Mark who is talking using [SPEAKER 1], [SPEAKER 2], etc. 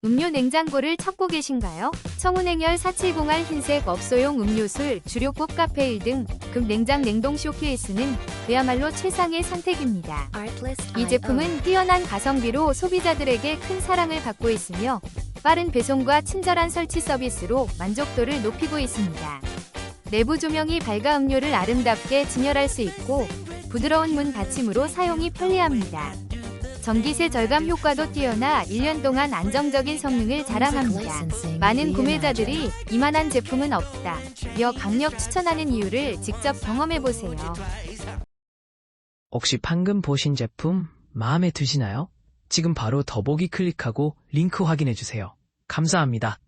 [SPEAKER 1] 음료 냉장고를 찾고 계신가요? 청운행열 4701 흰색 업소용 음료술, 주류급 카페일 등 급냉장 냉동 쇼케이스는 그야말로 최상의 선택입니다. 이 제품은 뛰어난 가성비로 소비자들에게 큰 사랑을 받고 있으며 빠른 배송과 친절한 설치 서비스로 만족도를 높이고 있습니다. 내부 조명이 밝아 음료를 아름답게 진열할 수 있고 부드러운 문 받침으로 사용이 편리합니다. 전기세 절감 효과도 뛰어나 1년 동안 안정적인 성능을 자랑합니다. 많은 구매자들이 이만한 제품은 없다 며 강력 추천하는 이유를 직접 경험해보세요.
[SPEAKER 2] 혹시 방금 보신 제품 마음에 드시나요? 지금 바로 더보기 클릭하고 링크 확인해주세요. 감사합니다.